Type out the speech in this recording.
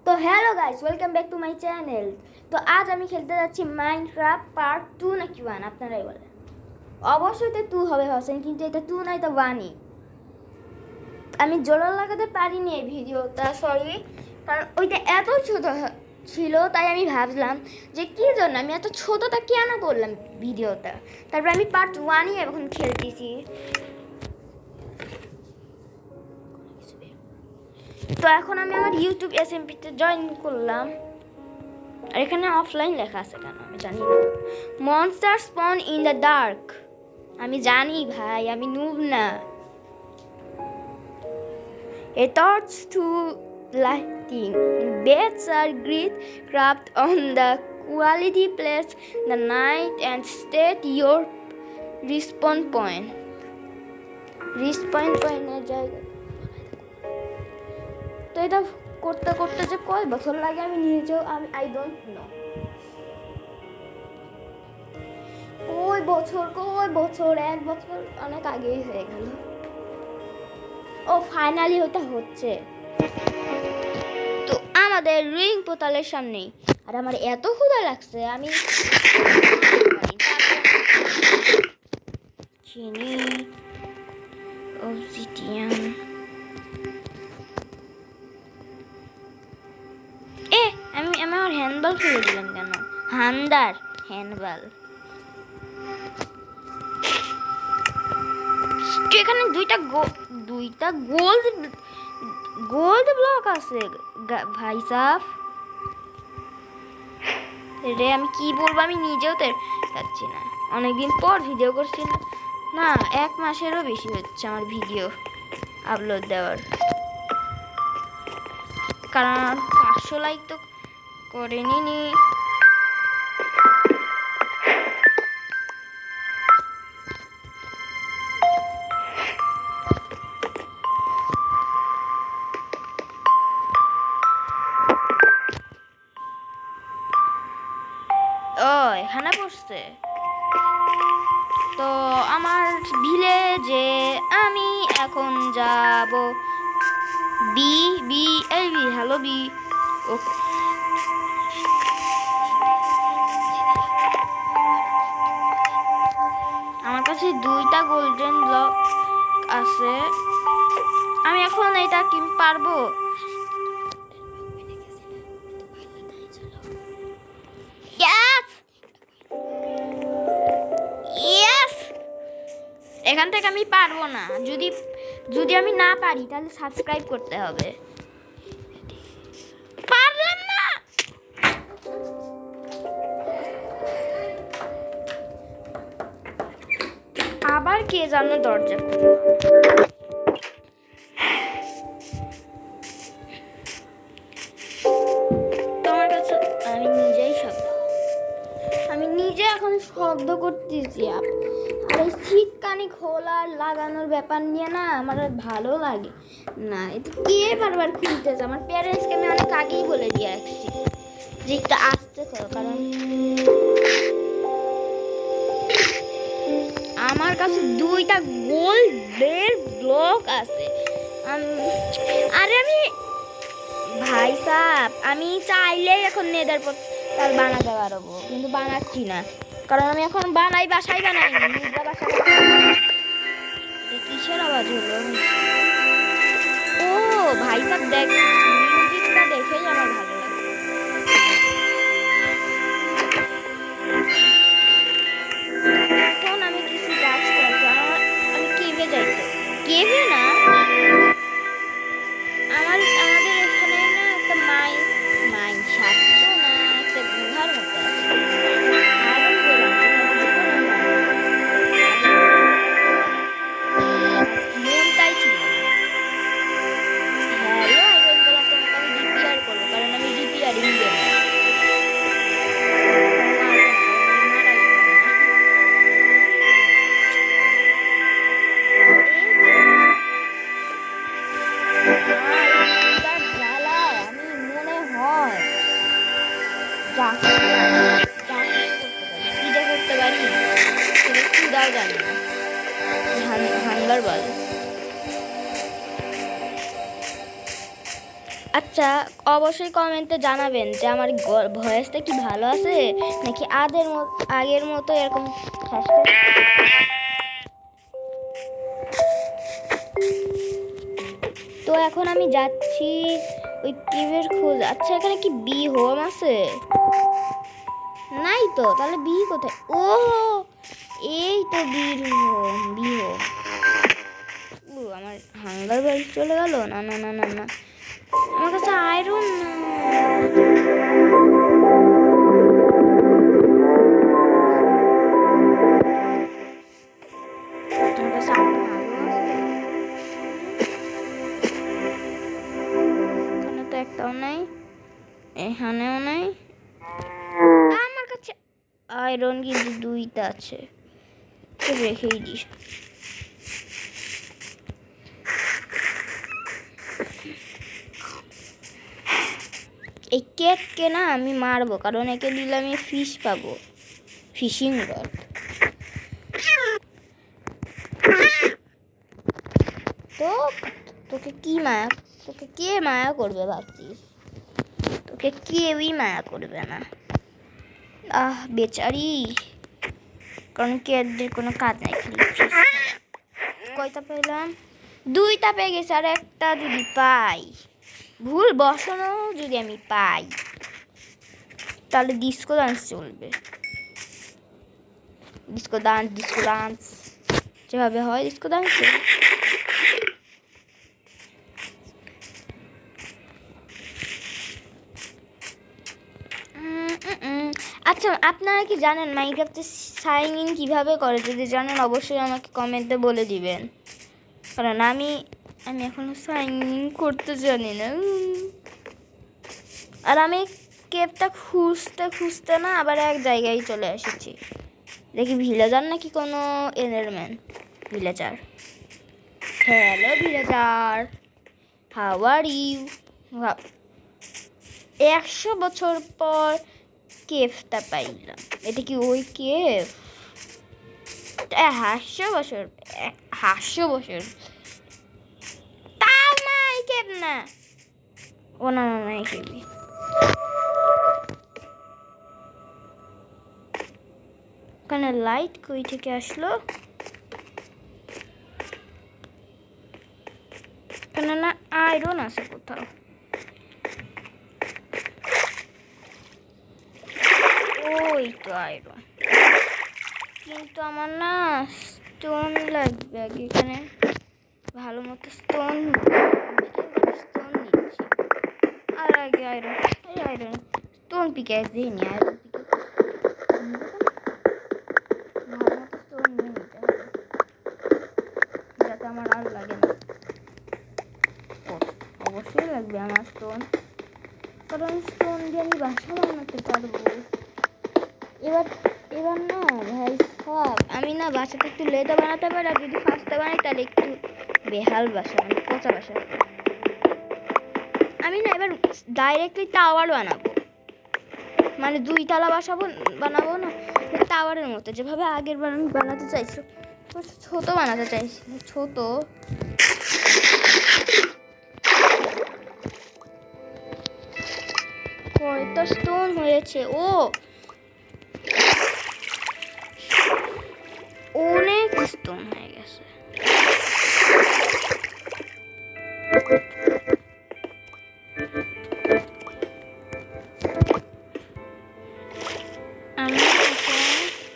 তো hello guys, welcome back to my channel. তো আজ আমি খেলতে যাচ্ছি মাইনক্রাফট পার্ট 2 নাকি 1 আপনারাই বলেন। অবশ্যই তো 2 হবে ভাবছেন, কিন্তু এটা 2 না, এটা 1ই। আমি জোড়া লাগাতে পারিনি এই ভিডিওটা, সরি, কারণ ওইটা এত ছোট ছিল, তাই আমি ভাবলাম যে কী জন্য আমি এত ছোটটা কেন করলাম ভিডিওটা। তারপর আমি পার্ট 1ই এখন খেলতেছি। তো এখন আমি আমার ইউটিউব এসএমপিতে জয়েন করলাম। আর এখানে অফলাইন লেখা আছে কেন আমি জানি না। Monster spawn in the dark, আমি জানি ভাই, আমি নুব না। A torch to lighting. Beds are great craft on the quality place the night and state your respawn point. Respawn point এর জায়গা। তো এটা করতে করতে যে কয় বছর লাগে আমি নিজেও আই ডোন্ট নো। কয় বছর 1 বছর অনেক আগেই হয়ে গেল। ও ফাইনালি ওটা হচ্ছে। তো আমাদের রিং পোর্টালের সামনেই, আর আমার এত ক্ষুধা লাগছে আমি চিনি অবসিডিয়ান। আমি আমার হ্যান্ডবল ফেলে দিলাম কেন? হান্দার হ্যান্ডবল। এখানে দুইটা গোল্ড ব্লক আছে ভাই সাফ রে। আমি কি বলবো, আমি নিজেও তো পাচ্ছি না। অনেকদিন পর ভিডিও করছি না, 1 মাসেরও বেশি হচ্ছে আমার ভিডিও আপলোড দেওয়ার, কারণ 500 লাইক তো করেনি নি। ও এখানে পড়ছে। তো আমার ভিলেজে আমি এখন যাব। বি বি এই বি, হ্যালো বি। ওকে, আমার কাছে 2টা গোল্ডেন ব্লক আছে। আমি এখন এটা কি পারবো? এখান থেকে আমি পারবো না। যদি আমি না পারি তাহলে সাবস্ক্রাইব করতে হবে। পারলাম না। আবার কে জানো দরজা তোমার কাছে। আমি নিজে এখন শব্দ করতেছি। আর এই শীতকানি খোলার লাগানোর ব্যাপার নিয়ে না আমার ভালো লাগে না। এটা কে বারবার খুলতেছে? আমার প্যারেন্টসকে আমি অনেক আগেই বলে দিয়ে আসছি যে এটা আসতে করো, কারণ আমার কাছে 2টা গোল্ডের ব্লক আছে। আরে আমি ভাই সাহেব, আমি চাইলেই এখন নেদার পোর্টাল বানাতে পারবো, কিন্তু বানাচ্ছি না, কারণ আমি এখন বাসায় বানাই কিসের আওয়াজ হলো? ও ভাই সাহেব, দেখ মিউজিকটা দেখেই আমার ভালো লাগে। এখন আমি কিছু কাজ করবো। আমি কেভে যাইতো, কেভে না, আমাদের এখানে না একটা মাইন সারতো না, একটা গুহার মতো আছে। মনটাই ছিল না। হ্যালো আইরন গোলাম, তোমাকে আমি রিপেয়ার করবো, কারণ আমি রিপেয়ারিং দেব। আচ্ছা, অবশ্যই কমেন্টে জানাবেন যে আমার ভয়েসটা কি ভালো আছে নাকি আগের মতো এরকম তো এখন আমি যাচ্ছি ওই কিউবের খোঁজ। আচ্ছা, এখানে কি বি হোম আছে? নাই তো, তাহলে বি কোথায়? ও, এই তো বি হোম। আমার হাঙ্গার বেল চলে গেল। না না না না না, আমার কাছে আয়রন না। তোমার কাছে এখানে তো একটাও নাই, এখানেও নাই। আমার কাছে আয়রন কিন্তু 2টা আছে, রেখেই দিস। এই কেককে না আমি মারবো, কারণ একে দিলে আমি ফিশ পাবো, ফিশিং রড। তো তোকে কে মায়া করবে ভাবছিস? তোকে কেউই মায়া করবে না। বেচারি, কারণ কেকদের কোনো কাজ নাই। কয়টা পেলাম? 2টা পেয়ে গেছে, আর একটা যদি পাই, ভুল বসানো যদি আমি পাই, তাহলে ডিস্কো ডান্স চলবে। ডিস্কো ডান্স যেভাবে হয় ডিস্কো ডান্স। আচ্ছা, আপনারা কি জানেন মাইনক্রাফটে সাইন ইন কীভাবে করে? যদি জানেন অবশ্যই আমাকে কমেন্টে বলে দিবেন, কারণ আমি এখনো সাইন ইন করতে জানি না। আর আমি কেপটা খুঁজতে না আবার এক জায়গায় চলে এসেছি। দেখি ভিলেজার নাকি কোনো Enderman. Villager, hello villager, how are you? 100 বছর পর কেফটা পাইলাম। এটা কি ওই কেফ? 100 বছর তাও না, এই কেফ না। ও না না না, এই কেফই। ওখানে লাইট কই থেকে আসলো? এখানে না আয়রন আছে কোথাও। ওই তো আয়রন, কিন্তু আমার না স্টোন লাগবে আগে। এখানে ভালো মতো স্টোন নিচ্ছি, আর আগে আয়রন স্টোন পিকে দিয়ে নি। আয়রন ভালো মতো স্টোন নিয়ে নিতে হবে, যাতে আমার আর লাগে না। অবশ্যই লাগবে আমার স্টোন, কারণ স্টোন দিয়ে আমি বাসা বানাতে পারবো। এবার না ভাই সব আমি না বাসাটা একটু লেদা বানাতে পারি, আর যদি ফাস্টে বানাই তাহলে একটু বেহাল বাসা, মানে পচা বাসা। আমি না এবার ডাইরেক্টলি টাওয়ার বানাবো, মানে 2 তলা বানাবো না, টাওয়ারের মতো, যেভাবে আগের বার আমি বানাতে চাইছি। ছোট বানাতে চাইছি, ছোট। কয়টা স্টোন হয়েছে? অনেক স্টোন হয়ে গেছে।